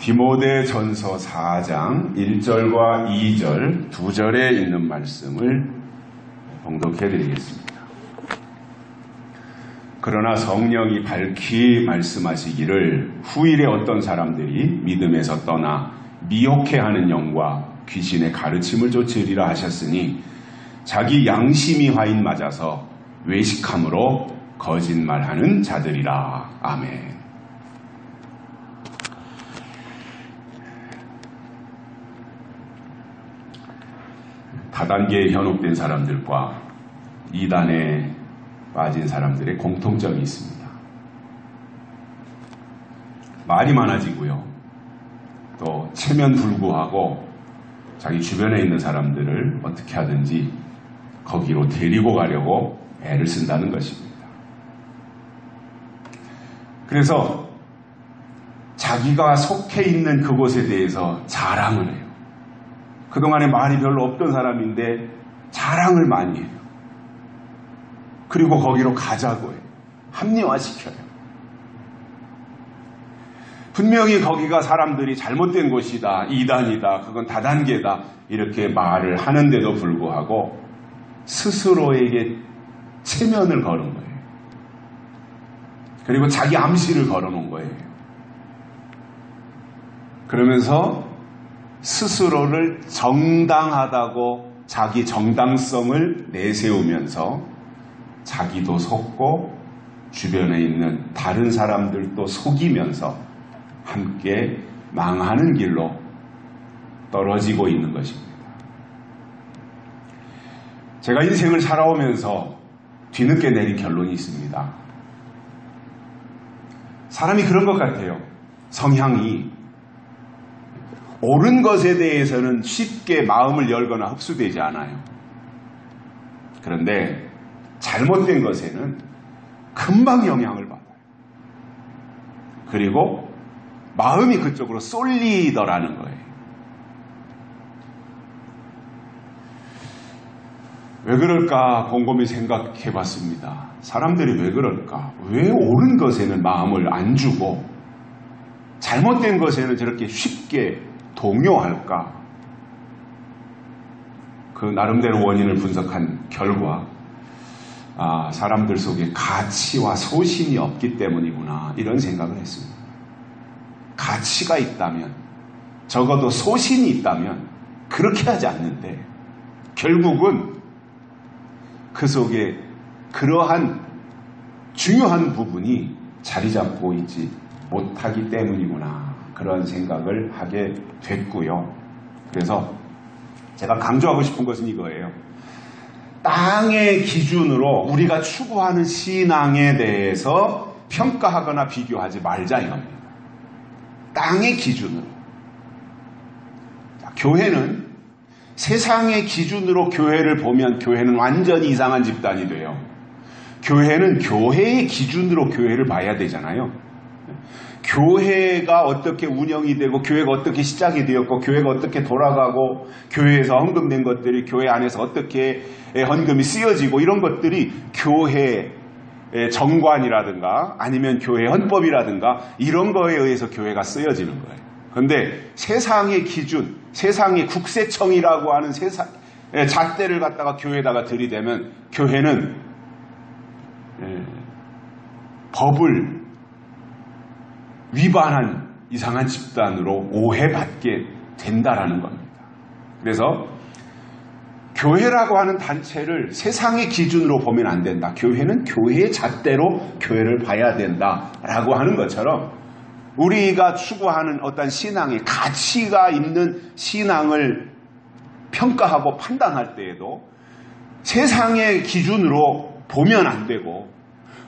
디모데전서 4장 1절과 2절, 2절에 있는 말씀을 봉독해 드리겠습니다. 그러나 성령이 밝히 말씀하시기를 후일에 어떤 사람들이 믿음에서 떠나 미혹해하는 영과 귀신의 가르침을 좇으리라 하셨으니 자기 양심이 화인 맞아서 외식함으로 거짓말하는 자들이라. 아멘. 다단계에 현혹된 사람들과 이단에 빠진 사람들의 공통점이 있습니다. 말이 많아지고요. 또 체면불구하고 자기 주변에 있는 사람들을 어떻게 하든지 거기로 데리고 가려고 애를 쓴다는 것입니다. 그래서 자기가 속해 있는 그곳에 대해서 자랑을 해요. 그동안에 말이 별로 없던 사람인데 자랑을 많이 해요. 그리고 거기로 가자고 해요. 합리화시켜요. 분명히 거기가 사람들이 잘못된 곳이다, 이단이다, 그건 다단계다 이렇게 말을 하는데도 불구하고 스스로에게 체면을 거는 거예요. 그리고 자기 암시를 걸어놓은 거예요. 그러면서 스스로를 정당하다고 자기 정당성을 내세우면서 자기도 속고 주변에 있는 다른 사람들도 속이면서 함께 망하는 길로 떨어지고 있는 것입니다. 제가 인생을 살아오면서 뒤늦게 내린 결론이 있습니다. 사람이 그런 것 같아요. 성향이 옳은 것에 대해서는 쉽게 마음을 열거나 흡수되지 않아요. 그런데 잘못된 것에는 금방 영향을 받아요. 그리고 마음이 그쪽으로 쏠리더라는 거예요. 왜 그럴까 곰곰이 생각해 봤습니다. 사람들이 왜 그럴까? 왜 옳은 것에는 마음을 안 주고 잘못된 것에는 저렇게 쉽게 동요할까? 그 나름대로 원인을 분석한 결과 사람들 속에 가치와 소신이 없기 때문이구나 이런 생각을 했습니다. 가치가 있다면 적어도 소신이 있다면 그렇게 하지 않는데 결국은 그 속에 그러한 중요한 부분이 자리 잡고 있지 못하기 때문이구나 그런 생각을 하게 됐고요. 그래서 제가 강조하고 싶은 것은 이거예요. 땅의 기준으로 우리가 추구하는 신앙에 대해서 평가하거나 비교하지 말자 이겁니다. 땅의 기준으로. 교회는 세상의 기준으로 교회를 보면 교회는 완전히 이상한 집단이 돼요. 교회는 교회의 기준으로 교회를 봐야 되잖아요. 교회가 어떻게 운영이 되고 교회가 어떻게 시작이 되었고 교회가 어떻게 돌아가고 교회에서 헌금된 것들이 교회 안에서 어떻게 헌금이 쓰여지고 이런 것들이 교회의 정관이라든가 아니면 교회 헌법이라든가 이런 거에 의해서 교회가 쓰여지는 거예요. 그런데 세상의 기준, 세상의 국세청이라고 하는 세상 잣대를 갖다가 교회에다가 들이대면 교회는 법을 위반한 이상한 집단으로 오해받게 된다라는 겁니다. 그래서 교회라고 하는 단체를 세상의 기준으로 보면 안 된다. 교회는 교회의 잣대로 교회를 봐야 된다라고 하는 것처럼 우리가 추구하는 어떤 신앙의 가치가 있는 신앙을 평가하고 판단할 때에도 세상의 기준으로 보면 안 되고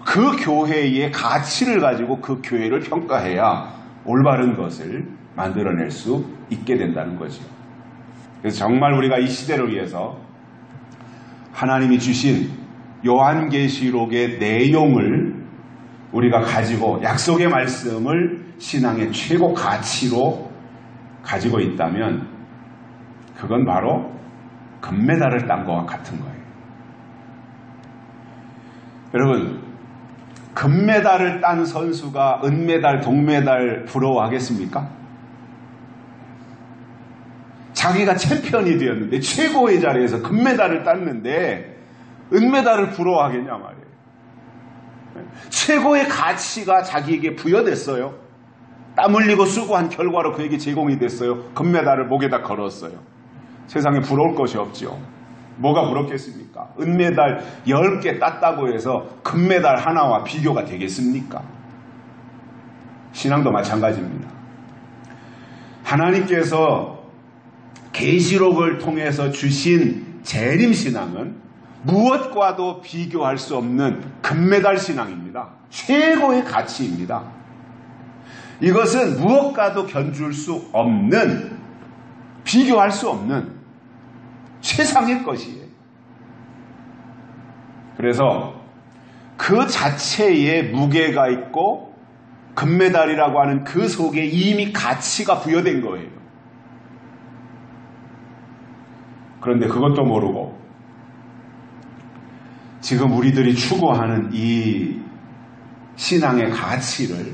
그 교회의 가치를 가지고 그 교회를 평가해야 올바른 것을 만들어낼 수 있게 된다는 거죠. 그래서 정말 우리가 이 시대를 위해서 하나님이 주신 요한계시록의 내용을 우리가 가지고 약속의 말씀을 신앙의 최고 가치로 가지고 있다면 그건 바로 금메달을 딴 것과 같은 거예요. 여러분, 금메달을 딴 선수가 은메달, 동메달 부러워하겠습니까? 자기가 챔피언이 되었는데 최고의 자리에서 금메달을 땄는데 은메달을 부러워하겠냐 말이에요. 최고의 가치가 자기에게 부여됐어요. 땀 흘리고 수고한 결과로 그에게 제공이 됐어요. 금메달을 목에다 걸었어요. 세상에 부러울 것이 없죠. 뭐가 부럽겠습니까? 은메달 10개 땄다고 해서 금메달 하나와 비교가 되겠습니까? 신앙도 마찬가지입니다. 하나님께서 계시록을 통해서 주신 재림신앙은 무엇과도 비교할 수 없는 금메달 신앙입니다. 최고의 가치입니다. 이것은 무엇과도 견줄 수 없는, 비교할 수 없는 최상의 것이에요. 그래서 그 자체에 무게가 있고 금메달이라고 하는 그 속에 이미 가치가 부여된 거예요. 그런데 그것도 모르고 지금 우리들이 추구하는 이 신앙의 가치를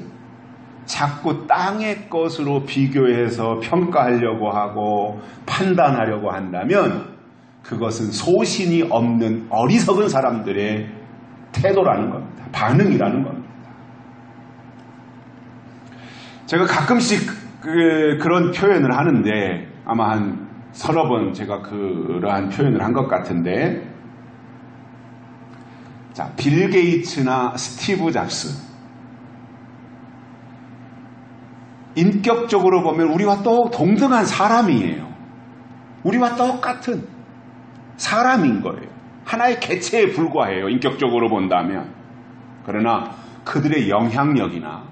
자꾸 땅의 것으로 비교해서 평가하려고 하고 판단하려고 한다면 그것은 소신이 없는 어리석은 사람들의 태도라는 겁니다. 반응이라는 겁니다. 제가 가끔씩 그런 표현을 하는데 아마 한 서너 번 제가 그러한 표현을 한 것 같은데, 자, 빌 게이츠나 스티브 잡스, 인격적으로 보면 우리와 동등한 사람이에요. 우리와 똑같은 사람인 거예요. 하나의 개체에 불과해요. 인격적으로 본다면. 그러나 그들의 영향력이나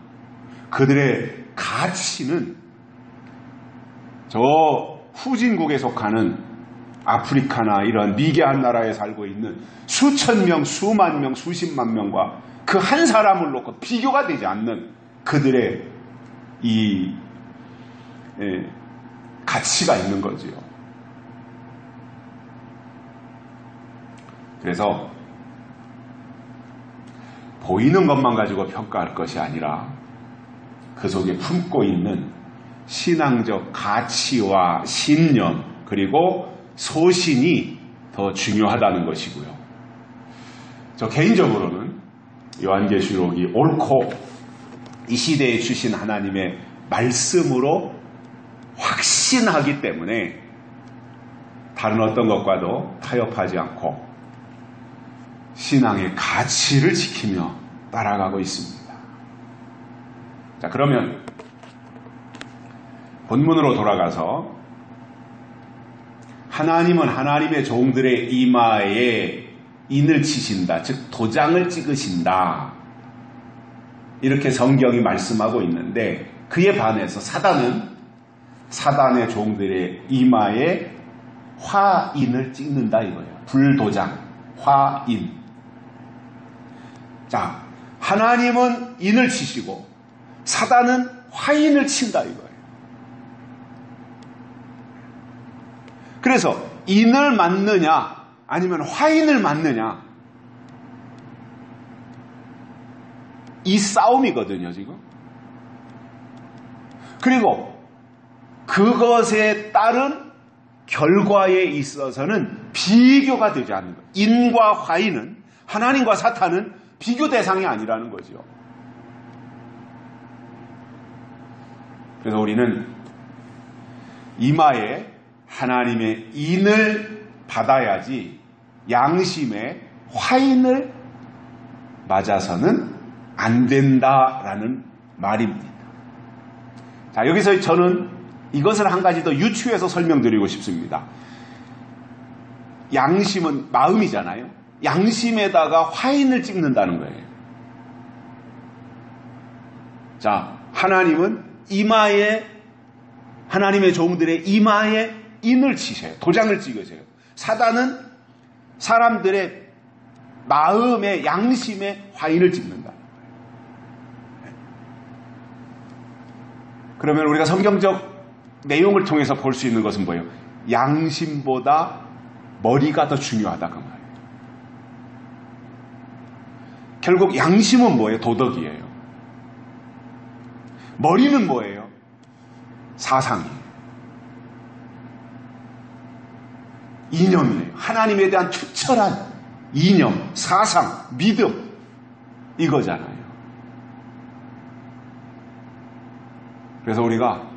그들의 가치는 저 후진국에 속하는 아프리카나 이런 미개한 나라에 살고 있는 수천 명, 수만 명, 수십만 명과 그 한 사람을 놓고 비교가 되지 않는 그들의 이 가치가 있는 거지요. 그래서 보이는 것만 가지고 평가할 것이 아니라 그 속에 품고 있는 신앙적 가치와 신념 그리고 소신이 더 중요하다는 것이고요. 저 개인적으로는 요한계시록이 옳고 이 시대에 주신 하나님의 말씀으로 확신하기 때문에 다른 어떤 것과도 타협하지 않고 신앙의 가치를 지키며 따라가고 있습니다. 자, 그러면 본문으로 돌아가서 하나님은 하나님의 종들의 이마에 인을 치신다, 즉 도장을 찍으신다, 이렇게 성경이 말씀하고 있는데, 그에 반해서 사단은 사단의 종들의 이마에 화인을 찍는다 이거예요. 불도장, 화인. 자, 하나님은 인을 치시고 사단은 화인을 친다 이거예요. 그래서 인을 맞느냐 아니면 화인을 맞느냐, 이 싸움이거든요 지금. 그리고 그것에 따른 결과에 있어서는 비교가 되지 않는 거예요. 인과 화인은, 하나님과 사탄은 비교 대상이 아니라는 거죠. 그래서 우리는 이마에 하나님의 인을 받아야지 양심의 화인을 맞아서는 안 된다라는 말입니다. 자, 여기서 저는 이것을 한 가지 더 유추해서 설명드리고 싶습니다. 양심은 마음이잖아요. 양심에다가 화인을 찍는다는 거예요. 자, 하나님은 이마에, 하나님의 종들의 이마에 인을 치세요. 도장을 찍으세요. 사단은 사람들의 마음의 양심에 화인을 찍는다. 그러면 우리가 성경적 내용을 통해서 볼 수 있는 것은 뭐예요? 양심보다 머리가 더 중요하다 그 말이에요. 결국 양심은 뭐예요? 도덕이에요. 머리는 뭐예요? 사상이에요. 이념이에요. 하나님에 대한 투철한 이념, 사상, 믿음, 이거잖아요. 그래서 우리가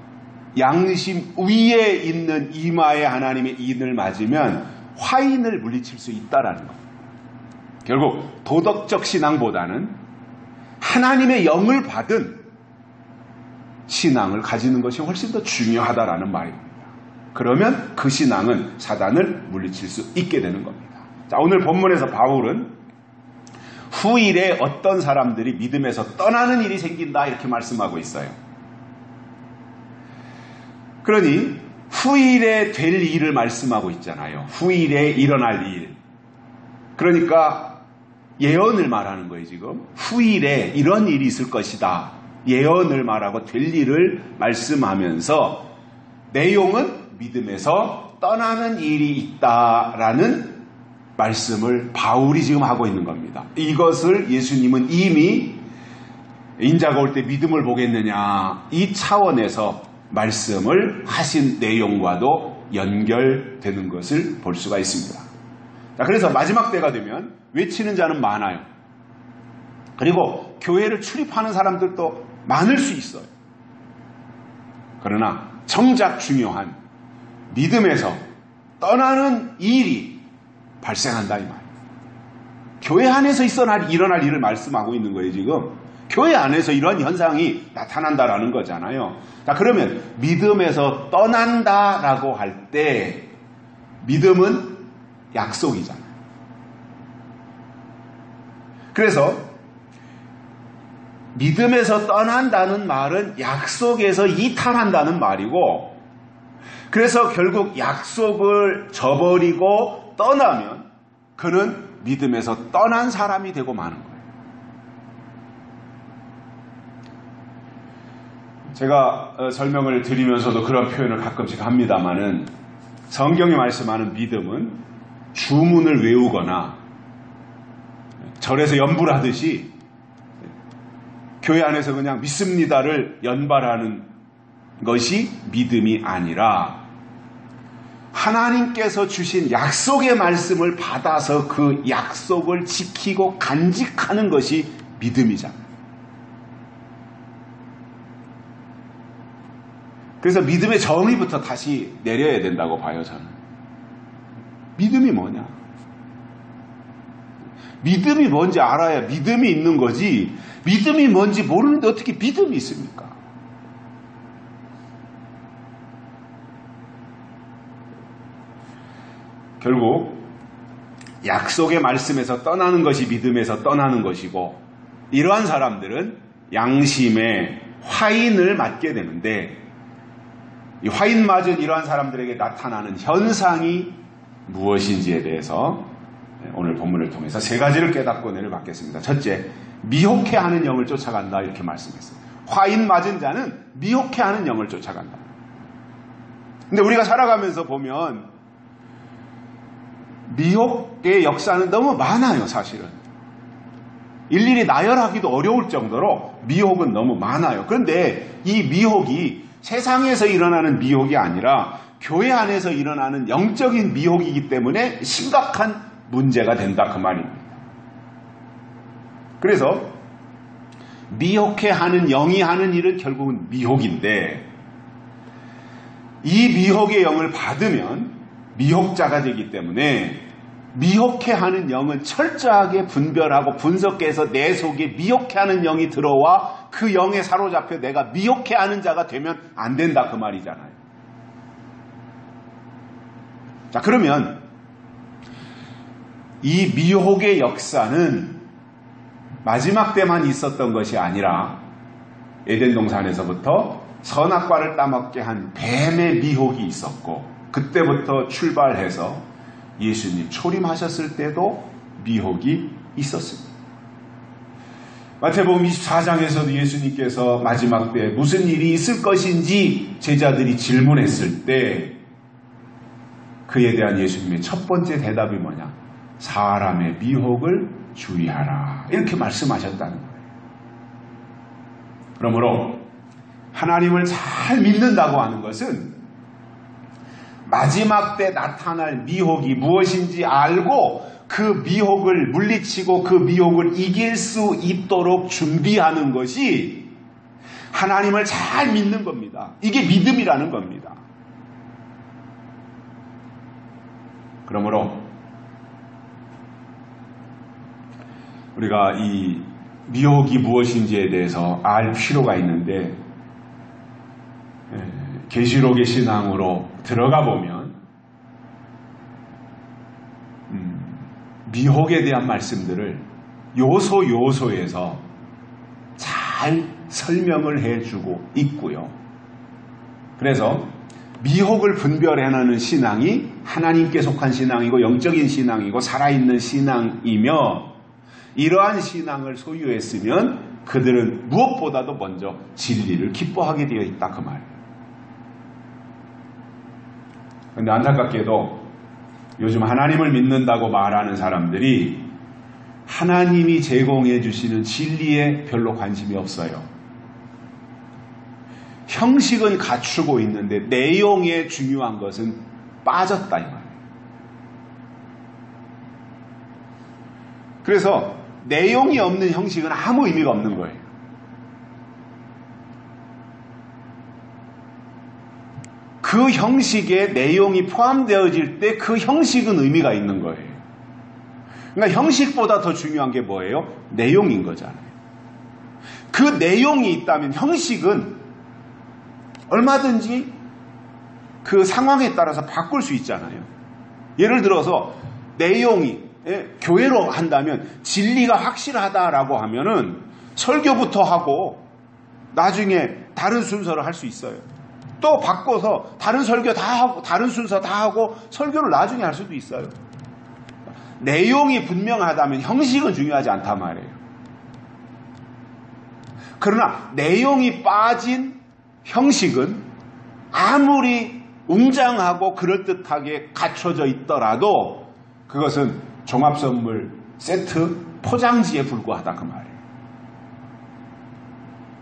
양심 위에 있는 이마에 하나님의 인을 맞으면 화인을 물리칠 수 있다라는 겁니다. 결국 도덕적 신앙보다는 하나님의 영을 받은 신앙을 가지는 것이 훨씬 더 중요하다라는 말입니다. 그러면 그 신앙은 사단을 물리칠 수 있게 되는 겁니다. 자, 오늘 본문에서 바울은 후일에 어떤 사람들이 믿음에서 떠나는 일이 생긴다 이렇게 말씀하고 있어요. 그러니 후일에 될 일을 말씀하고 있잖아요. 후일에 일어날 일. 그러니까 예언을 말하는 거예요, 지금. 후일에 이런 일이 있을 것이다. 예언을 말하고 될 일을 말씀하면서 내용은 믿음에서 떠나는 일이 있다라는 말씀을 바울이 지금 하고 있는 겁니다. 이것을 예수님은 이미 인자가 올 때 믿음을 보겠느냐 이 차원에서 말씀을 하신 내용과도 연결되는 것을 볼 수가 있습니다. 자, 그래서 마지막 때가 되면 외치는 자는 많아요. 그리고 교회를 출입하는 사람들도 많을 수 있어요. 그러나 정작 중요한 믿음에서 떠나는 일이 발생한다 이 말이에요. 교회 안에서 일어날 일을 말씀하고 있는 거예요, 지금. 교회 안에서 이런 현상이 나타난다라는 거잖아요. 자, 그러면 믿음에서 떠난다라고 할 때 믿음은 약속이잖아요. 그래서 믿음에서 떠난다는 말은 약속에서 이탈한다는 말이고, 그래서 결국 약속을 저버리고 떠나면 그는 믿음에서 떠난 사람이 되고 마는 거예요. 제가 설명을 드리면서도 그런 표현을 가끔씩 합니다마는 성경이 말씀하는 믿음은 주문을 외우거나 절에서 연불하듯이 교회 안에서 그냥 믿습니다를 연발하는 것이 믿음이 아니라 하나님께서 주신 약속의 말씀을 받아서 그 약속을 지키고 간직하는 것이 믿음이잖아요. 그래서 믿음의 정의부터 다시 내려야 된다고 봐요, 저는. 믿음이 뭐냐? 믿음이 뭔지 알아야 믿음이 있는 거지, 믿음이 뭔지 모르는데 어떻게 믿음이 있습니까? 결국 약속의 말씀에서 떠나는 것이 믿음에서 떠나는 것이고, 이러한 사람들은 양심의 화인을 맞게 되는데, 이 화인 맞은 이러한 사람들에게 나타나는 현상이 무엇인지에 대해서 오늘 본문을 통해서 세 가지를 깨닫고 은혜를 받겠습니다. 첫째, 미혹해하는 영을 쫓아간다 이렇게 말씀했어요. 화인 맞은 자는 미혹해하는 영을 쫓아간다. 근데 우리가 살아가면서 보면 미혹의 역사는 너무 많아요, 사실은. 일일이 나열하기도 어려울 정도로 미혹은 너무 많아요. 그런데 이 미혹이 세상에서 일어나는 미혹이 아니라 교회 안에서 일어나는 영적인 미혹이기 때문에 심각한 문제가 된다 그 말입니다. 그래서 미혹해하는 영이 하는 일은 결국은 미혹인데, 이 미혹의 영을 받으면 미혹자가 되기 때문에 미혹해하는 영은 철저하게 분별하고 분석해서 내 속에 미혹해하는 영이 들어와 그 영에 사로잡혀 내가 미혹해하는 자가 되면 안 된다 그 말이잖아요. 자, 그러면 이 미혹의 역사는 마지막 때만 있었던 것이 아니라 에덴 동산에서부터 선악과를 따먹게 한 뱀의 미혹이 있었고, 그때부터 출발해서 예수님 초림하셨을 때도 미혹이 있었습니다. 마태복음 24장에서도 예수님께서 마지막 때 무슨 일이 있을 것인지 제자들이 질문했을 때 그에 대한 예수님의 첫 번째 대답이 뭐냐? 사람의 미혹을 주의하라. 이렇게 말씀하셨다는 거예요. 그러므로 하나님을 잘 믿는다고 하는 것은 마지막 때 나타날 미혹이 무엇인지 알고 그 미혹을 물리치고 그 미혹을 이길 수 있도록 준비하는 것이 하나님을 잘 믿는 겁니다. 이게 믿음이라는 겁니다. 그러므로 우리가 이 미혹이 무엇인지에 대해서 알 필요가 있는데 계시록의 신앙으로 들어가 보면 미혹에 대한 말씀들을 요소에서 잘 설명을 해주고 있고요. 그래서 미혹을 분별해내는 신앙이 하나님께 속한 신앙이고 영적인 신앙이고 살아있는 신앙이며 이러한 신앙을 소유했으면 그들은 무엇보다도 먼저 진리를 기뻐하게 되어 있다 그 말이에요. 그런데 안타깝게도 요즘 하나님을 믿는다고 말하는 사람들이 하나님이 제공해 주시는 진리에 별로 관심이 없어요. 형식은 갖추고 있는데 내용에 중요한 것은 빠졌다 이 말이에요. 그래서 내용이 없는 형식은 아무 의미가 없는 거예요. 그 형식에 내용이 포함되어질 때 그 형식은 의미가 있는 거예요. 그러니까 형식보다 더 중요한 게 뭐예요? 내용인 거잖아요. 그 내용이 있다면 형식은 얼마든지 그 상황에 따라서 바꿀 수 있잖아요. 예를 들어서 내용이 교회로 한다면 진리가 확실하다라고 하면은 설교부터 하고 나중에 다른 순서를 할 수 있어요. 또 바꿔서 다른 설교 다 하고 다른 순서 다 하고 설교를 나중에 할 수도 있어요. 내용이 분명하다면 형식은 중요하지 않단 말이에요. 그러나 내용이 빠진 형식은 아무리 웅장하고 그럴듯하게 갖춰져 있더라도 그것은 종합선물 세트 포장지에 불과하다 그 말이에요.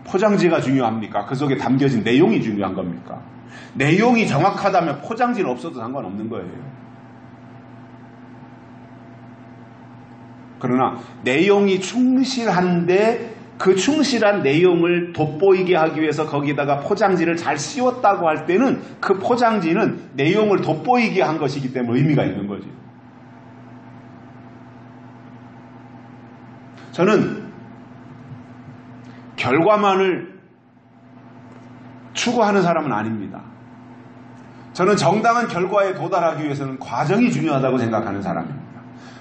포장지가 중요합니까? 그 속에 담겨진 내용이 중요한 겁니까? 내용이 정확하다면 포장지는 없어도 상관없는 거예요. 그러나 내용이 충실한데 그 충실한 내용을 돋보이게 하기 위해서 거기다가 포장지를 잘 씌웠다고 할 때는 그 포장지는 내용을 돋보이게 한 것이기 때문에 의미가 있는 거죠. 저는 결과만을 추구하는 사람은 아닙니다. 저는 정당한 결과에 도달하기 위해서는 과정이 중요하다고 생각하는 사람입니다.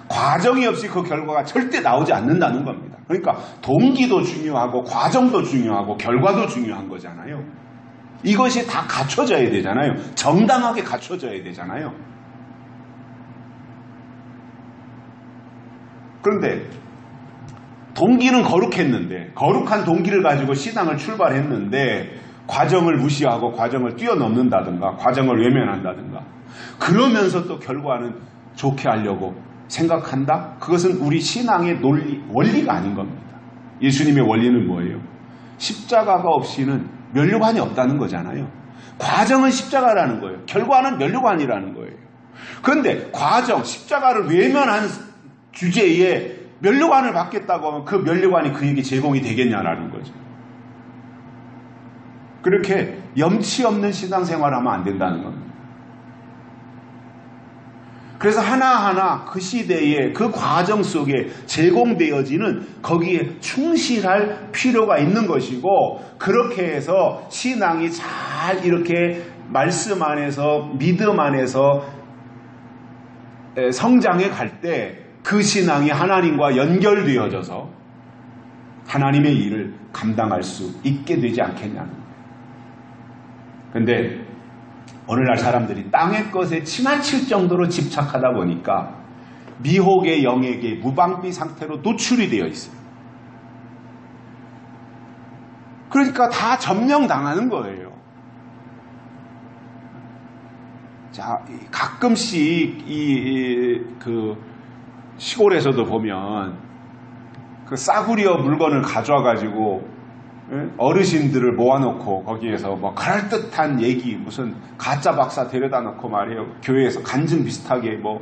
과정이 없이 그 결과가 절대 나오지 않는다는 겁니다. 그러니까 동기도 중요하고 과정도 중요하고 결과도 중요한 거잖아요. 이것이 다 갖춰져야 되잖아요. 정당하게 갖춰져야 되잖아요. 그런데 동기는 거룩했는데 거룩한 동기를 가지고 신앙을 출발했는데 과정을 무시하고 과정을 뛰어넘는다든가 과정을 외면한다든가 그러면서 또 결과는 좋게 하려고 생각한다? 그것은 우리 신앙의 원리가 아닌 겁니다. 예수님의 원리는 뭐예요? 십자가가 없이는 면류관이 없다는 거잖아요. 과정은 십자가라는 거예요. 결과는 면류관이라는 거예요. 그런데 과정, 십자가를 외면한 주제에 면류관을 받겠다고 하면 그 면류관이 그에게 제공이 되겠냐라는 거죠. 그렇게 염치 없는 신앙생활을 하면 안 된다는 겁니다. 그래서 하나하나 그 시대에 그 과정 속에 제공되어지는 거기에 충실할 필요가 있는 것이고 그렇게 해서 신앙이 잘 이렇게 말씀 안에서 믿음 안에서 성장해 갈 때 그 신앙이 하나님과 연결되어져서 하나님의 일을 감당할 수 있게 되지 않겠냐는 거예요. 그런데 오늘날 사람들이 땅의 것에 지나칠 정도로 집착하다 보니까 미혹의 영에게 무방비 상태로 노출이 되어 있어요. 그러니까 다 점령당하는 거예요. 자, 가끔씩 그 시골에서도 보면 그 싸구려 물건을 가져와 가지고 어르신들을 모아놓고 거기에서 뭐 그럴듯한 얘기 무슨 가짜 박사 데려다 놓고 말이에요. 교회에서 간증 비슷하게 뭐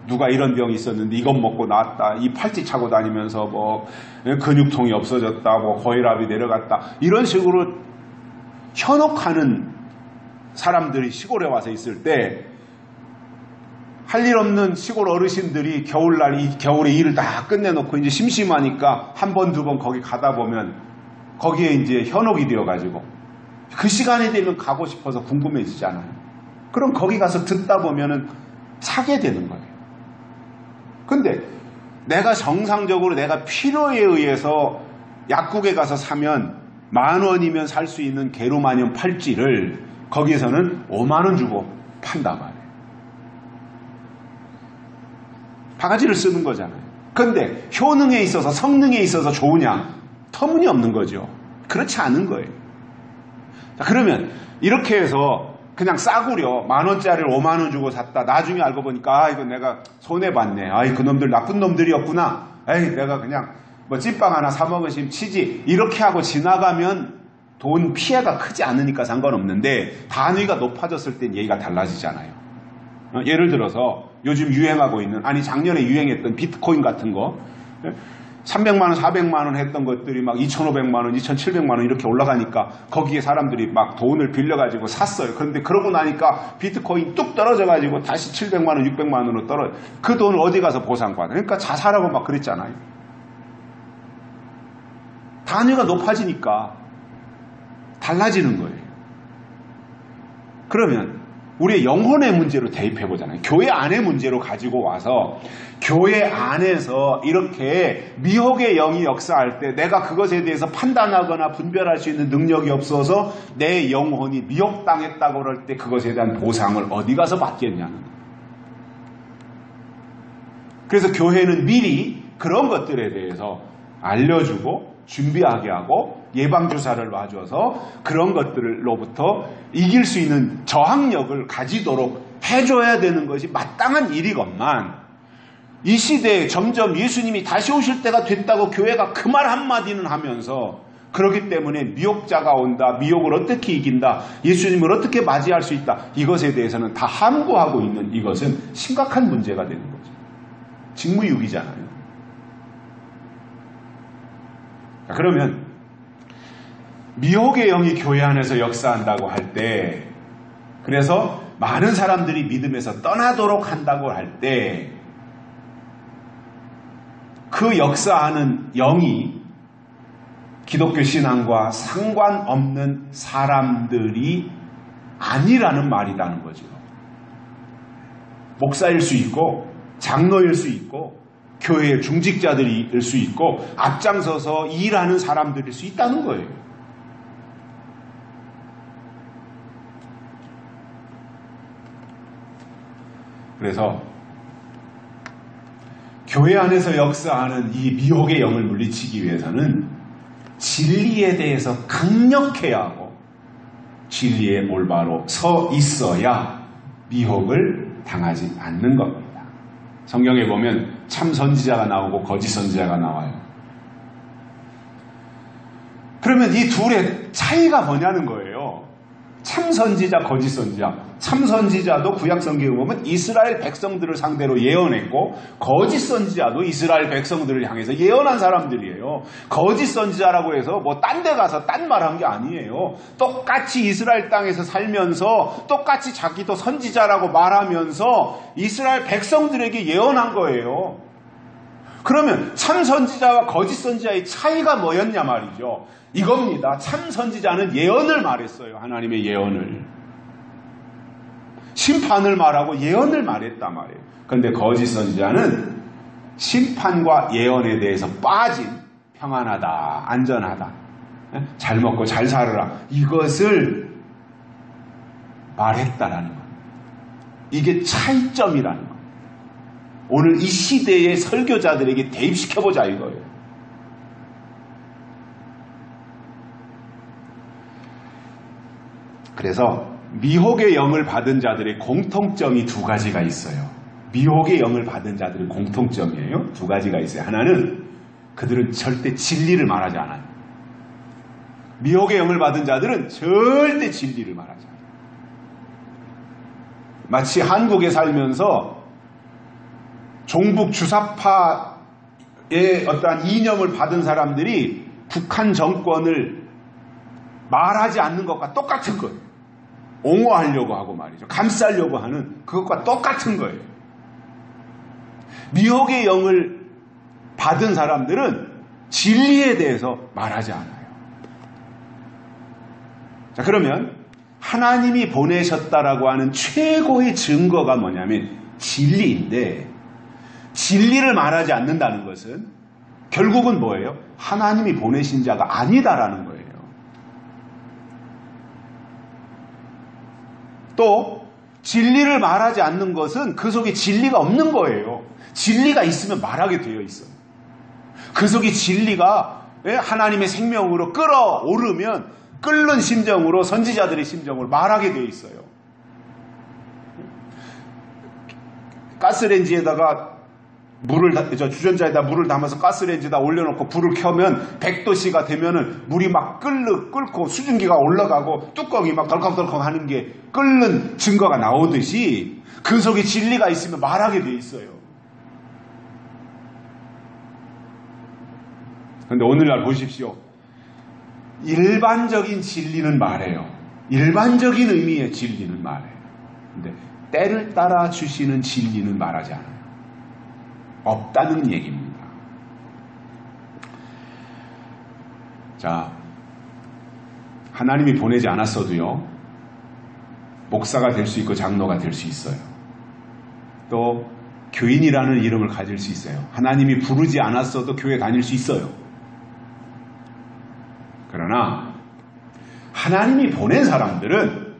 누가 이런 병이 있었는데 이것 먹고 나았다. 이 팔찌 차고 다니면서 뭐 근육통이 없어졌다. 뭐 고혈압이 내려갔다. 이런 식으로 현혹하는 사람들이 시골에 와서 있을 때 할 일 없는 시골 어르신들이 겨울에 일을 다 끝내놓고 이제 심심하니까 한 번, 두 번 거기 가다 보면 거기에 이제 현혹이 되어가지고 그 시간이 되면 가고 싶어서 궁금해지잖아요. 그럼 거기 가서 듣다 보면은 사게 되는 거예요. 근데 내가 정상적으로 내가 필요에 의해서 약국에 가서 사면 10,000원이면 살 수 있는 게르마늄 팔찌를 거기에서는 50,000원 주고 판단 말이에요. 바가지를 쓰는 거잖아요. 근데 효능에 있어서 성능에 있어서 좋으냐? 터무니없는 거죠. 그렇지 않은 거예요. 자, 그러면 이렇게 해서 그냥 싸구려 10,000원짜리를 50,000원 주고 샀다. 나중에 알고 보니까 이거 내가 손해봤네. 그놈들 나쁜 놈들이었구나. 내가 그냥 뭐 찐빵 하나 사 먹으시면 치지. 이렇게 하고 지나가면 돈 피해가 크지 않으니까 상관없는데 단위가 높아졌을 땐 얘기가 달라지잖아요. 예를 들어서 요즘 유행하고 있는 작년에 유행했던 비트코인 같은 거 300만 원, 400만 원 했던 것들이 막 2,500만 원, 2,700만 원 이렇게 올라가니까 거기에 사람들이 막 돈을 빌려가지고 샀어요. 그런데 그러고 나니까 비트코인 뚝 떨어져가지고 다시 700만 원, 600만 원으로 떨어져. 그 돈을 어디 가서 보상받아? 그러니까 자살하고 막 그랬잖아요. 단위가 높아지니까 달라지는 거예요. 그러면 우리의 영혼의 문제로 대입해보잖아요. 교회 안의 문제로 가지고 와서 교회 안에서 이렇게 미혹의 영이 역사할 때 내가 그것에 대해서 판단하거나 분별할 수 있는 능력이 없어서 내 영혼이 미혹당했다고 그럴 때 그것에 대한 보상을 어디 가서 받겠냐는 거예요. 그래서 교회는 미리 그런 것들에 대해서 알려주고 준비하게 하고 예방주사를 놔줘서 그런 것들로부터 이길 수 있는 저항력을 가지도록 해줘야 되는 것이 마땅한 일이건만 이 시대에 점점 예수님이 다시 오실 때가 됐다고 교회가 그 말 한마디는 하면서 그렇기 때문에 미혹자가 온다, 미혹을 어떻게 이긴다, 예수님을 어떻게 맞이할 수 있다, 이것에 대해서는 다 함구하고 있는 이것은 심각한 문제가 되는 거죠. 직무유기잖아요. 그러면 미혹의 영이 교회 안에서 역사한다고 할 때, 그래서 많은 사람들이 믿음에서 떠나도록 한다고 할 때, 그 역사하는 영이 기독교 신앙과 상관없는 사람들이 아니라는 말이라는 거죠. 목사일 수 있고 장로일 수 있고 교회의 중직자들일 수 있고 앞장서서 일하는 사람들일 수 있다는 거예요. 그래서 교회 안에서 역사하는 이 미혹의 영을 물리치기 위해서는 진리에 대해서 강력해야 하고 진리에 올바로 서 있어야 미혹을 당하지 않는 겁니다. 성경에 보면 참 선지자가 나오고 거짓 선지자가 나와요. 그러면 이 둘의 차이가 뭐냐는 거예요. 참 선지자, 거짓 선지자. 참 선지자도 구약 성경에 보면 이스라엘 백성들을 상대로 예언했고 거짓 선지자도 이스라엘 백성들을 향해서 예언한 사람들이에요. 거짓 선지자라고 해서 뭐 딴 데 가서 딴 말한 게 아니에요. 똑같이 이스라엘 땅에서 살면서 똑같이 자기도 선지자라고 말하면서 이스라엘 백성들에게 예언한 거예요. 그러면 참 선지자와 거짓 선지자의 차이가 뭐였냐 말이죠. 이겁니다. 참 선지자는 예언을 말했어요. 하나님의 예언을. 심판을 말하고 예언을 말했단 말이에요. 그런데 거짓 선지자는 심판과 예언에 대해서 빠진 평안하다, 안전하다, 잘 먹고 잘 살아라, 이것을 말했다라는 거예요. 이게 차이점이라는 거예요. 오늘 이 시대의 설교자들에게 대입시켜보자 이거예요. 그래서 미혹의 영을 받은 자들의 공통점이 두 가지가 있어요. 미혹의 영을 받은 자들의 공통점이에요. 두 가지가 있어요. 하나는 그들은 절대 진리를 말하지 않아요. 미혹의 영을 받은 자들은 절대 진리를 말하지 않아요. 마치 한국에 살면서 종북 주사파의 어떠한 이념을 받은 사람들이 북한 정권을 말하지 않는 것과 똑같은 거예요. 옹호하려고 하고 말이죠. 감싸려고 하는 그것과 똑같은 거예요. 미혹의 영을 받은 사람들은 진리에 대해서 말하지 않아요. 자, 그러면 하나님이 보내셨다라고 하는 최고의 증거가 뭐냐면 진리인데, 진리를 말하지 않는다는 것은 결국은 뭐예요? 하나님이 보내신 자가 아니다라는 거예요. 또 진리를 말하지 않는 것은 그 속에 진리가 없는 거예요. 진리가 있으면 말하게 되어 있어요. 그 속에 진리가 하나님의 생명으로 끌어오르면 끓는 심정으로, 선지자들의 심정으로 말하게 되어 있어요. 가스레인지에다가 주전자에다 물을 담아서 가스레인지에다 올려놓고 불을 켜면 100도씨가 되면은 물이 막 끓고 수증기가 올라가고 뚜껑이 막 덜컹덜컹 하는 게 끓는 증거가 나오듯이 그 속에 진리가 있으면 말하게 돼 있어요. 그런데 오늘날 보십시오. 일반적인 진리는 말해요. 일반적인 의미의 진리는 말해요. 근데 때를 따라 주시는 진리는 말하지 않아요. 없다는 얘기입니다. 자, 하나님이 보내지 않았어도요, 목사가 될 수 있고 장로가 될 수 있어요. 또 교인이라는 이름을 가질 수 있어요. 하나님이 부르지 않았어도 교회 다닐 수 있어요. 그러나 하나님이 보낸 사람들은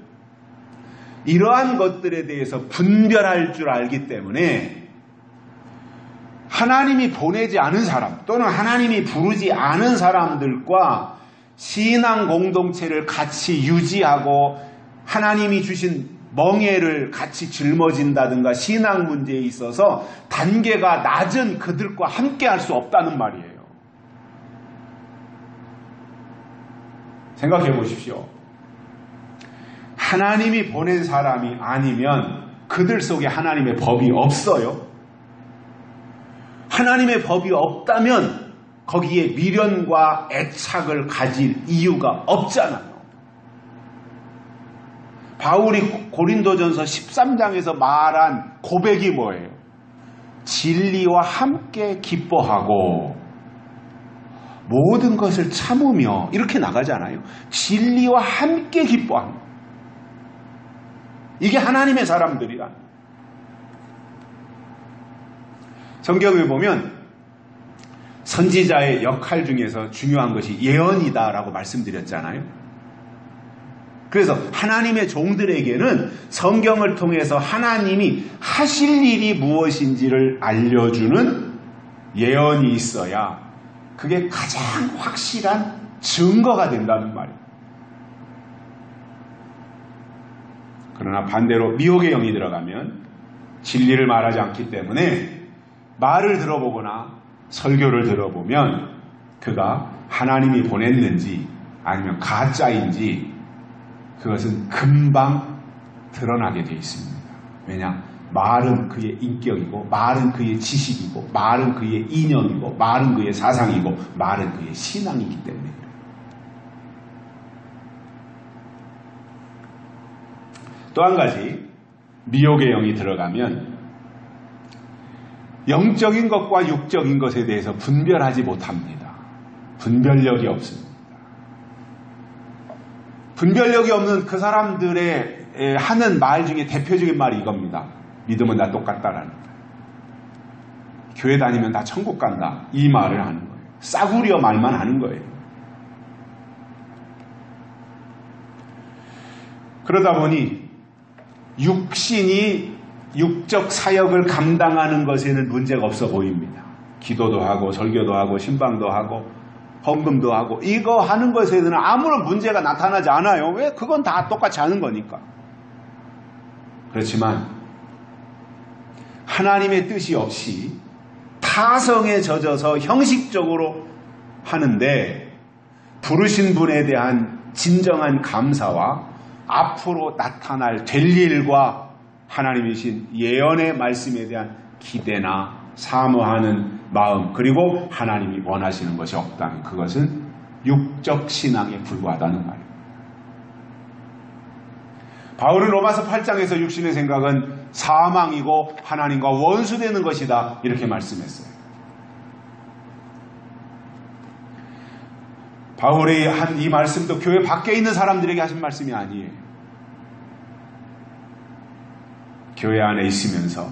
이러한 것들에 대해서 분별할 줄 알기 때문에 하나님이 보내지 않은 사람 또는 하나님이 부르지 않은 사람들과 신앙 공동체를 같이 유지하고 하나님이 주신 멍에를 같이 짊어진다든가 신앙 문제에 있어서 단계가 낮은 그들과 함께 할 수 없다는 말이에요. 생각해 보십시오. 하나님이 보낸 사람이 아니면 그들 속에 하나님의 법이 없어요. 하나님의 법이 없다면 거기에 미련과 애착을 가질 이유가 없잖아요. 바울이 고린도전서 13장에서 말한 고백이 뭐예요? 진리와 함께 기뻐하고 모든 것을 참으며 이렇게 나가잖아요. 진리와 함께 기뻐합니다. 이게 하나님의 사람들이라. 성경에 보면 선지자의 역할 중에서 중요한 것이 예언이다라고 말씀드렸잖아요. 그래서 하나님의 종들에게는 성경을 통해서 하나님이 하실 일이 무엇인지를 알려주는 예언이 있어야 그게 가장 확실한 증거가 된다는 말이에요. 그러나 반대로 미혹의 영이 들어가면 진리를 말하지 않기 때문에 말을 들어보거나 설교를 들어보면 그가 하나님이 보냈는지 아니면 가짜인지 그것은 금방 드러나게 되어 있습니다. 왜냐? 말은 그의 인격이고 말은 그의 지식이고 말은 그의 이념이고 말은 그의 사상이고 말은 그의 신앙이기 때문에 그래요. 또 한 가지 미혹의 영이 들어가면 영적인 것과 육적인 것에 대해서 분별하지 못합니다. 분별력이 없습니다. 분별력이 없는 그 사람들의 하는 말 중에 대표적인 말이 이겁니다. 믿음은 다 똑같다라는 거예요. 교회 다니면 다 천국 간다. 이 말을 하는 거예요. 싸구려 말만 하는 거예요. 그러다 보니 육신이 육적 사역을 감당하는 것에는 문제가 없어 보입니다. 기도도 하고 설교도 하고 신방도 하고 헌금도 하고 이거 하는 것에는 아무런 문제가 나타나지 않아요. 왜? 그건 다 똑같이 하는 거니까. 그렇지만 하나님의 뜻이 없이 타성에 젖어서 형식적으로 하는데 부르신 분에 대한 진정한 감사와 앞으로 나타날 될 일과 하나님이신 예언의 말씀에 대한 기대나 사모하는 마음, 그리고 하나님이 원하시는 것이 없다면 그것은 육적 신앙에 불과하다는 말입니다. 바울은 로마서 8장에서 육신의 생각은 사망이고 하나님과 원수되는 것이다 이렇게 말씀했어요. 바울이 한 이 말씀도 교회 밖에 있는 사람들에게 하신 말씀이 아니에요. 교회 안에 있으면서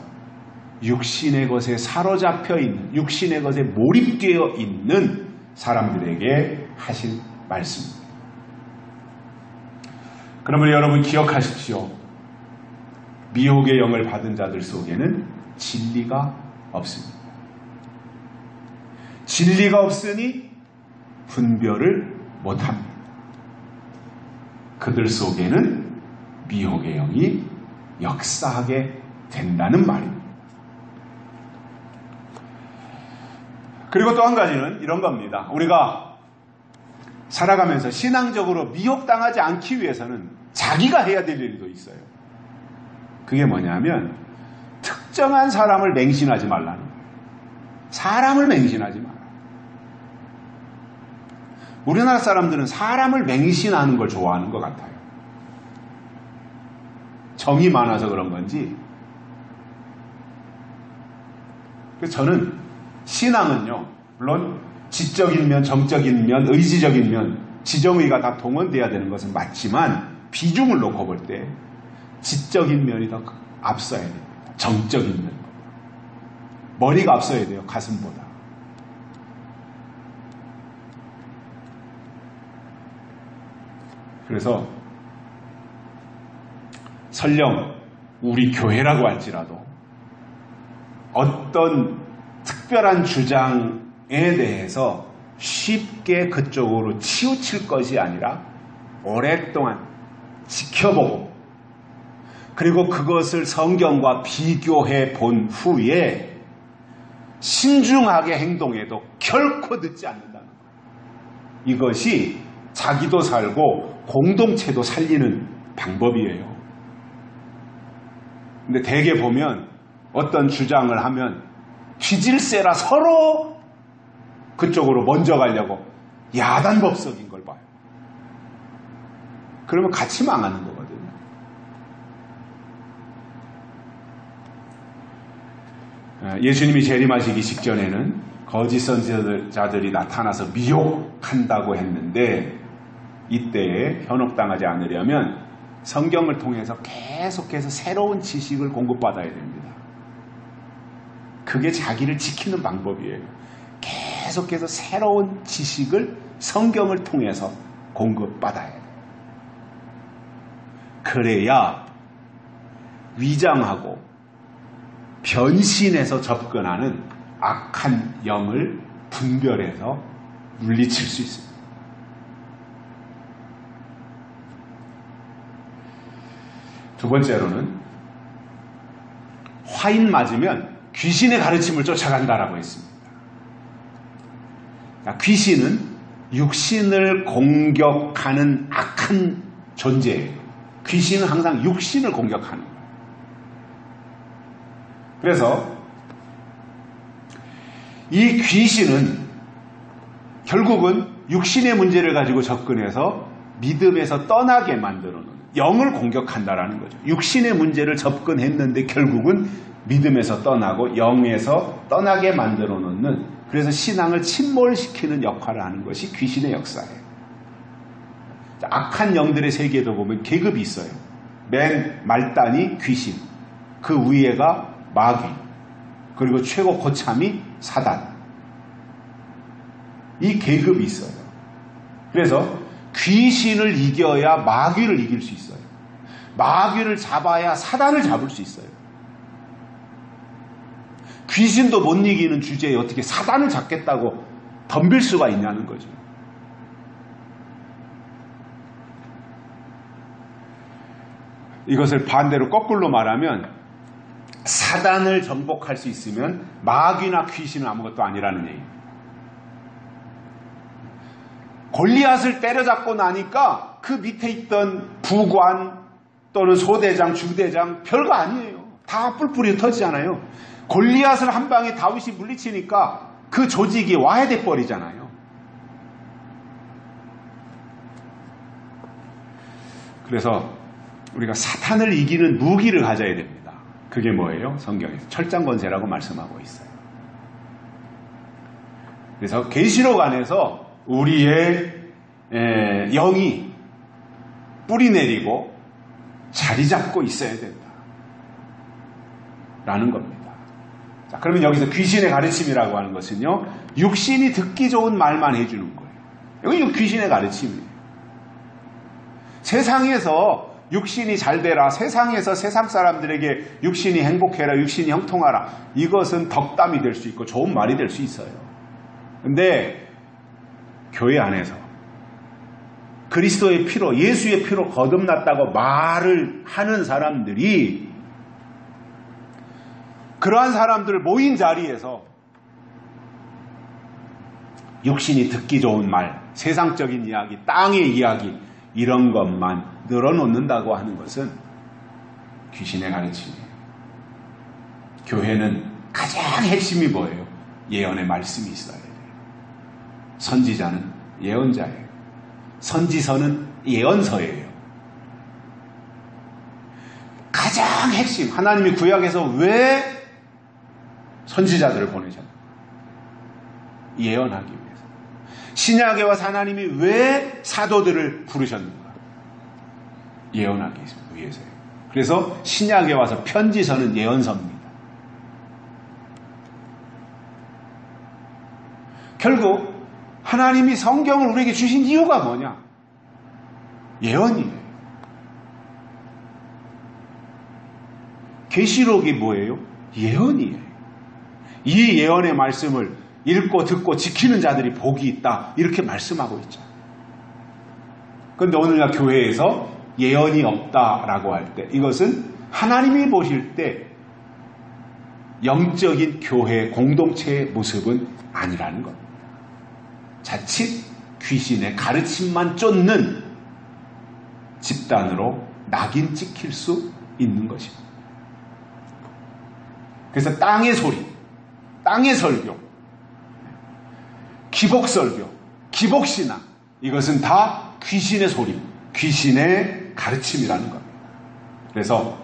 육신의 것에 사로잡혀 있는, 육신의 것에 몰입되어 있는 사람들에게 하신 말씀입니다. 그러므로 여러분 기억하십시오. 미혹의 영을 받은 자들 속에는 진리가 없습니다. 진리가 없으니 분별을 못합니다. 그들 속에는 미혹의 영이 역사하게 된다는 말입니다. 그리고 또 한 가지는 이런 겁니다. 우리가 살아가면서 신앙적으로 미혹당하지 않기 위해서는 자기가 해야 될 일도 있어요. 그게 뭐냐면 특정한 사람을 맹신하지 말라는 거예요. 사람을 맹신하지 마라. 우리나라 사람들은 사람을 맹신하는 걸 좋아하는 것 같아요. 정이 많아서 그런 건지. 그래서 저는 신앙은요, 물론 지적인 면, 정적인 면, 의지적인 면, 지정의가 다 동원돼야 되는 것은 맞지만 비중을 놓고 볼 때 지적인 면이 더 앞서야 됩니다. 정적인 면. 머리가 앞서야 돼요, 가슴보다. 그래서 설령 우리 교회라고 할지라도 어떤 특별한 주장에 대해서 쉽게 그쪽으로 치우칠 것이 아니라 오랫동안 지켜보고 그리고 그것을 성경과 비교해 본 후에 신중하게 행동해도 결코 늦지 않는다는 거예요. 이것이 자기도 살고 공동체도 살리는 방법이에요. 근데 대개 보면 어떤 주장을 하면 뒤질세라 서로 그쪽으로 먼저 가려고 야단법석인 걸 봐요. 그러면 같이 망하는 거거든요. 예수님이 재림하시기 직전에는 거짓 선지자들이 나타나서 미혹한다고 했는데 이때에 현혹당하지 않으려면 성경을 통해서 계속해서 새로운 지식을 공급받아야 됩니다. 그게 자기를 지키는 방법이에요. 계속해서 새로운 지식을 성경을 통해서 공급받아야 돼요. 그래야 위장하고 변신해서 접근하는 악한 영을 분별해서 물리칠 수 있습니다. 두 번째로는 화인 맞으면 귀신의 가르침을 쫓아간다라고 했습니다. 귀신은 육신을 공격하는 악한 존재예요. 귀신은 항상 육신을 공격하는 거예요. 그래서 이 귀신은 결국은 육신의 문제를 가지고 접근해서 믿음에서 떠나게 만들어 놓는, 영을 공격한다라는 거죠. 육신의 문제를 접근했는데 결국은 믿음에서 떠나고 영에서 떠나게 만들어 놓는, 그래서 신앙을 침몰시키는 역할을 하는 것이 귀신의 역사예요. 악한 영들의 세계에도 보면 계급이 있어요. 맨 말단이 귀신, 그 위에가 마귀, 그리고 최고 고참이 사단. 이 계급이 있어요. 그래서 귀신을 이겨야 마귀를 이길 수 있어요. 마귀를 잡아야 사단을 잡을 수 있어요. 귀신도 못 이기는 주제에 어떻게 사단을 잡겠다고 덤빌 수가 있냐는 거죠. 이것을 반대로 거꾸로 말하면 사단을 정복할 수 있으면 마귀나 귀신은 아무것도 아니라는 얘기입니다. 골리앗을 때려잡고 나니까 그 밑에 있던 부관 또는 소대장, 중대장 별거 아니에요. 다 뿔뿔이 흩어지잖아요. 골리앗을 한 방에 다윗이 물리치니까 그 조직이 와해돼 버리잖아요. 그래서 우리가 사탄을 이기는 무기를 가져야 됩니다. 그게 뭐예요? 성경에서 철장권세라고 말씀하고 있어요. 그래서 계시록 안에서 우리의 영이 뿌리 내리고 자리 잡고 있어야 된다 라는 겁니다. 자, 그러면 여기서 귀신의 가르침이라고 하는 것은요, 육신이 듣기 좋은 말만 해주는 거예요. 여기 귀신의 가르침이에요. 세상에서 육신이 잘 되라, 세상에서 세상 사람들에게 육신이 행복해라, 육신이 형통하라, 이것은 덕담이 될 수 있고 좋은 말이 될 수 있어요. 근데 교회 안에서 그리스도의 피로, 예수의 피로 거듭났다고 말을 하는 사람들이 그러한 사람들 모인 자리에서 육신이 듣기 좋은 말, 세상적인 이야기, 땅의 이야기, 이런 것만 늘어놓는다고 하는 것은 귀신의 가르침이에요. 교회는 가장 핵심이 뭐예요? 예언의 말씀이 있어야 돼요. 선지자는 예언자예요. 선지서는 예언서예요. 가장 핵심, 하나님이 구약에서 왜 선지자들을 보내셨나? 예언하기 위해서. 신약에 와서 하나님이 왜 사도들을 부르셨는가? 예언하기 위해서요. 그래서 신약에 와서 편지서는 예언서입니다. 결국 하나님이 성경을 우리에게 주신 이유가 뭐냐? 예언이에요. 계시록이 뭐예요? 예언이에요. 이 예언의 말씀을 읽고 듣고 지키는 자들이 복이 있다, 이렇게 말씀하고 있죠. 그런데 오늘날 교회에서 예언이 없다라고 할 때, 이것은 하나님이 보실 때 영적인 교회 공동체의 모습은 아니라는 겁니다. 자칫 귀신의 가르침만 쫓는 집단으로 낙인 찍힐 수 있는 것입니다. 그래서 땅의 소리, 땅의 설교, 기복설교, 기복신앙, 이것은 다 귀신의 소리, 귀신의 가르침이라는 겁니다. 그래서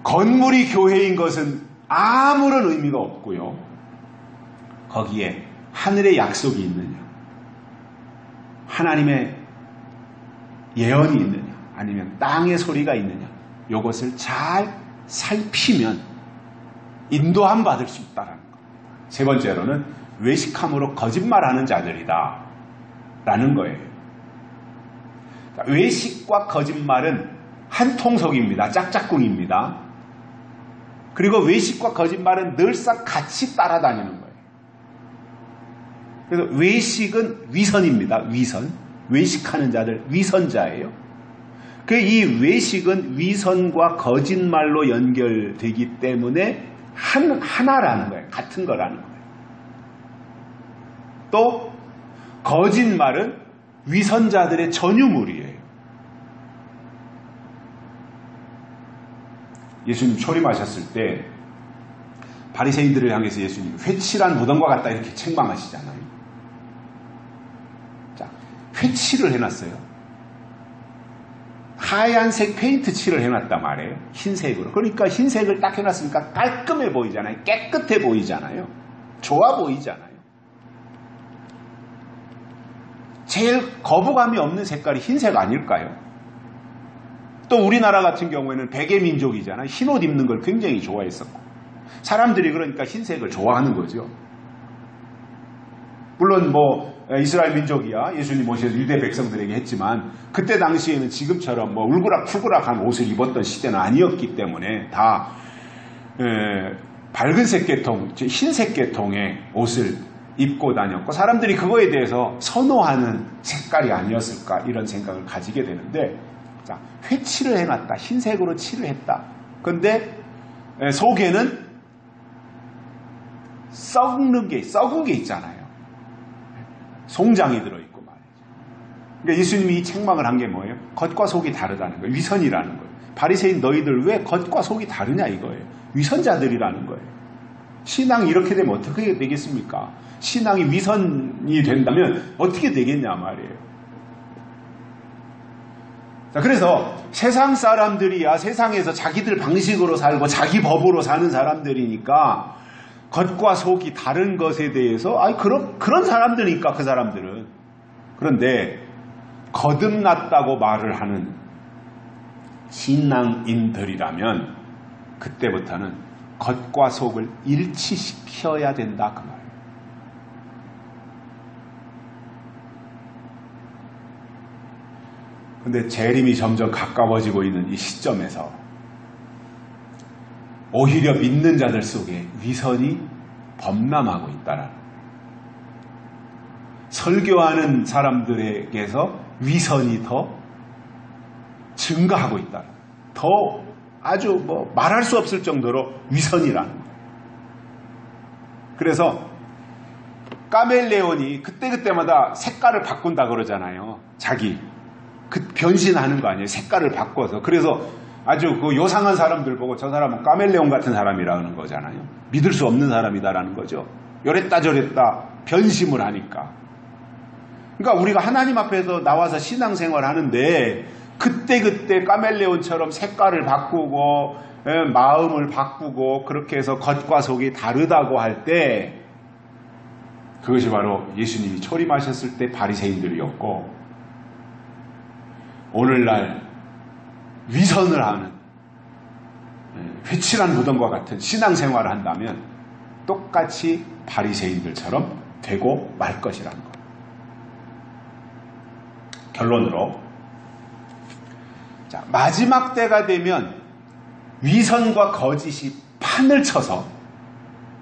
건물이 교회인 것은 아무런 의미가 없고요. 거기에 하늘의 약속이 있느냐, 하나님의 예언이 있느냐, 아니면 땅의 소리가 있느냐, 이것을 잘 살피면 인도함 받을 수 있다는 겁니다. 세 번째로는 외식함으로 거짓말하는 자들이다 라는 거예요. 외식과 거짓말은 한 통속입니다. 짝짝꿍입니다. 그리고 외식과 거짓말은 늘상 같이 따라다니는 거예요. 그래서 외식은 위선입니다. 위선. 외식하는 자들 위선자예요. 이 외식은 위선과 거짓말로 연결되기 때문에 하나라는 거예요. 같은 거라는 거예요. 또 거짓말은 위선자들의 전유물이에요. 예수님 초림하셨을 때 바리새인들을 향해서 예수님 회칠한 무덤과 같다 이렇게 책망하시잖아요. 자, 회칠을 해놨어요. 하얀색 페인트 칠을 해놨단 말이에요. 흰색으로. 그러니까 흰색을 딱 해놨으니까 깔끔해 보이잖아요. 깨끗해 보이잖아요. 좋아 보이잖아요. 제일 거부감이 없는 색깔이 흰색 아닐까요? 또 우리나라 같은 경우에는 백의 민족이잖아요. 흰옷 입는 걸 굉장히 좋아했었고, 사람들이 그러니까 흰색을 좋아하는 거죠. 물론 이스라엘 민족이야 예수님 오셔서 유대 백성들에게 했지만, 그때 당시에는 지금처럼 울그락풀그락한 옷을 입었던 시대는 아니었기 때문에 다 밝은색 계통, 흰색 계통의 옷을 입고 다녔고, 사람들이 그거에 대해서 선호하는 색깔이 아니었을까 이런 생각을 가지게 되는데, 자, 회칠을 해놨다. 흰색으로 칠을 했다. 근데 속에는 썩은 게 있잖아요. 송장이 들어있고 말이에요. 그러니까 예수님이 이 책망을 한 게 뭐예요? 겉과 속이 다르다는 거예요. 위선이라는 거예요. 바리새인 너희들 왜 겉과 속이 다르냐 이거예요. 위선자들이라는 거예요. 신앙이 이렇게 되면 어떻게 되겠습니까? 신앙이 위선이 된다면 어떻게 되겠냐 말이에요. 자, 그래서 세상 사람들이야 세상에서 자기들 방식으로 살고 자기 법으로 사는 사람들이니까 겉과 속이 다른 것에 대해서 그런 사람들이니까 그 사람들은. 그런데 거듭났다고 말을 하는 신앙인들이라면 그때부터는 겉과 속을 일치시켜야 된다 그 말이에요. 그런데 재림이 점점 가까워지고 있는 이 시점에서 오히려 믿는 자들 속에 위선이 범람하고 있다라는, 설교하는 사람들에게서 위선이 더 증가하고 있다. 더 아주 말할 수 없을 정도로 위선이라는 거예요. 그래서 카멜레온이 그때그때마다 색깔을 바꾼다 그러잖아요. 자기 변신하는 거 아니에요. 색깔을 바꿔서. 그래서 아주 그 요상한 사람들 보고 저 사람은 카멜레온 같은 사람이라는 거잖아요. 믿을 수 없는 사람이다라는 거죠. 요랬다 저랬다 변심을 하니까. 그러니까 우리가 하나님 앞에서 나와서 신앙생활 하는데 그때 카멜레온처럼 색깔을 바꾸고 마음을 바꾸고 그렇게 해서 겉과 속이 다르다고 할 때 그것이 바로 예수님이 초림하셨을 때 바리새인들이었고, 오늘날 위선을 하는 회칠한 무덤과 같은 신앙생활을 한다면 똑같이 바리새인들처럼 되고 말 것이라는 것. 결론으로, 자, 마지막 때가 되면 위선과 거짓이 판을 쳐서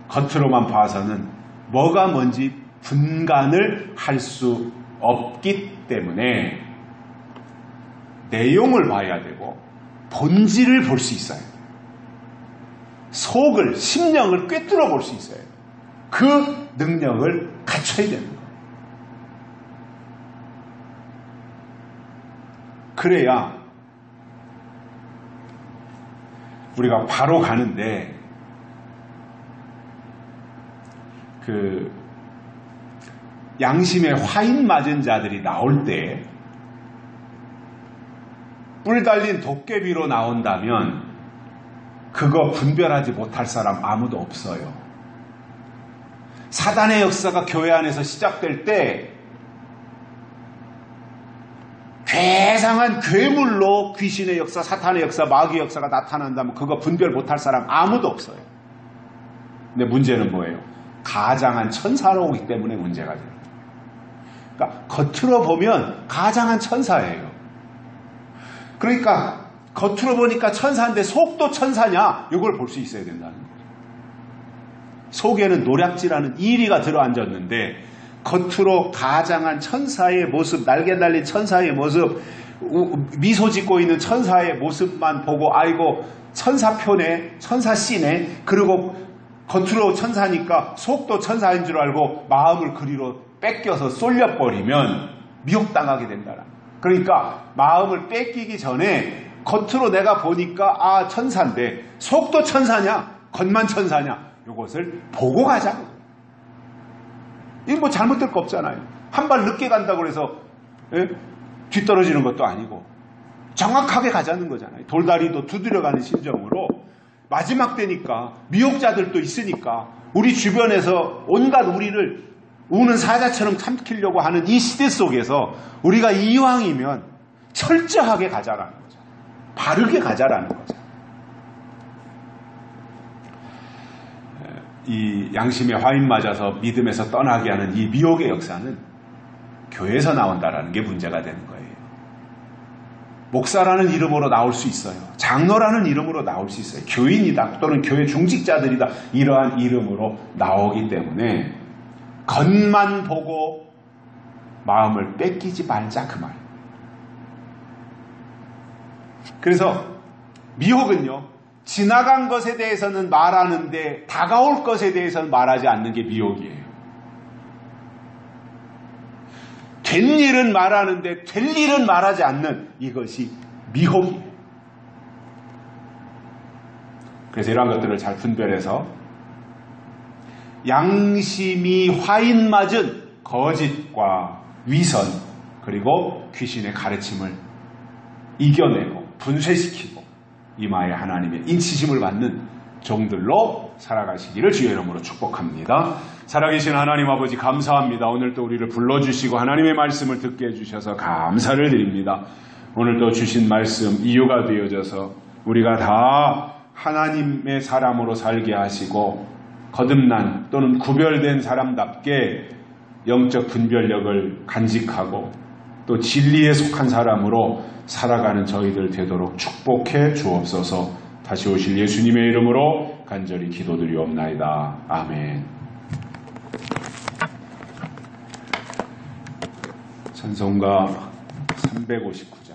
겉으로만 봐서는 뭐가 뭔지 분간을 할 수 없기 때문에 내용을 봐야 되고 본질을 볼 수 있어요. 속을, 심령을 꿰뚫어 볼 수 있어요. 그 능력을 갖춰야 되는 거예요. 그래야 우리가 바로 가는데, 그 양심에 화인 맞은 자들이 나올 때 뿔 달린 도깨비로 나온다면 그거 분별하지 못할 사람 아무도 없어요. 사단의 역사가 교회 안에서 시작될 때 괴상한 괴물로 귀신의 역사, 사탄의 역사, 마귀의 역사가 나타난다면 그거 분별 못할 사람 아무도 없어요. 근데 문제는 뭐예요? 가장한 천사로 오기 때문에 문제가 돼요. 그러니까 겉으로 보면 가장한 천사예요. 그러니까 겉으로 보니까 천사인데 속도 천사냐? 이걸 볼 수 있어야 된다는 거예요. 속에는 노략질하는 이리가 들어앉았는데 겉으로 가장한 천사의 모습, 날개 달린 천사의 모습, 미소 짓고 있는 천사의 모습만 보고 아이고 천사표네, 천사씨네, 그리고 겉으로 천사니까 속도 천사인 줄 알고 마음을 그리로 뺏겨서 쏠려버리면 미혹당하게 된다. 그러니까 마음을 뺏기기 전에 겉으로 내가 보니까 아 천사인데 속도 천사냐 겉만 천사냐 이것을 보고 가자. 이거 뭐 잘못될 거 없잖아요. 한 발 늦게 간다고 해서 뒤떨어지는 것도 아니고 정확하게 가자는 거잖아요. 돌다리도 두드려가는 심정으로 마지막 때니까 미혹자들도 있으니까 우리 주변에서 온갖 우리를 우는 사자처럼 삼키려고 하는 이 시대 속에서 우리가 이왕이면 철저하게 가자라는 거죠. 바르게 가자라는 거죠. 이 양심에 화인 맞아서 믿음에서 떠나게 하는 이 미혹의 역사는 교회에서 나온다라는 게 문제가 되는 거예요. 목사라는 이름으로 나올 수 있어요. 장로라는 이름으로 나올 수 있어요. 교인이다 또는 교회 중직자들이다 이러한 이름으로 나오기 때문에 겉만 보고 마음을 뺏기지 말자 그 말. 그래서 미혹은요, 지나간 것에 대해서는 말하는데 다가올 것에 대해서는 말하지 않는 게 미혹이에요. 된 일은 말하는데 될 일은 말하지 않는 이것이 미혹이에요. 그래서 이러한 것들을 잘 분별해서 양심이 화인 맞은 거짓과 위선 그리고 귀신의 가르침을 이겨내고 분쇄시키고 이마에 하나님의 인치심을 받는 종들로 살아가시기를 주의 이름으로 축복합니다. 살아계신 하나님 아버지 감사합니다. 오늘 또 우리를 불러주시고 하나님의 말씀을 듣게 해주셔서 감사를 드립니다. 오늘 또 주신 말씀 이유가 되어져서 우리가 다 하나님의 사람으로 살게 하시고 거듭난 또는 구별된 사람답게 영적 분별력을 간직하고 또 진리에 속한 사람으로 살아가는 저희들 되도록 축복해 주옵소서. 다시 오실 예수님의 이름으로 간절히 기도드리옵나이다. 아멘. 찬송가 359장.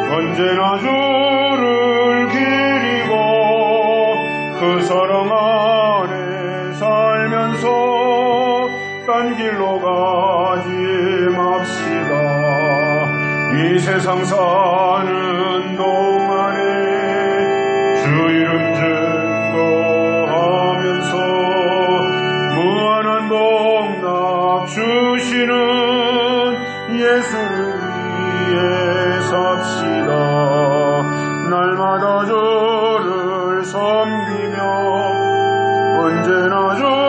언제나 주를 기리고 그 사랑 안에 살면서 딴 길로 가지 맙시다. 이 세상 사는 동안에 주 이름 증거하면서 무한한 복락 주시는 예수를 위해 삽시다. 날마다 주를 섬기며 언제나 주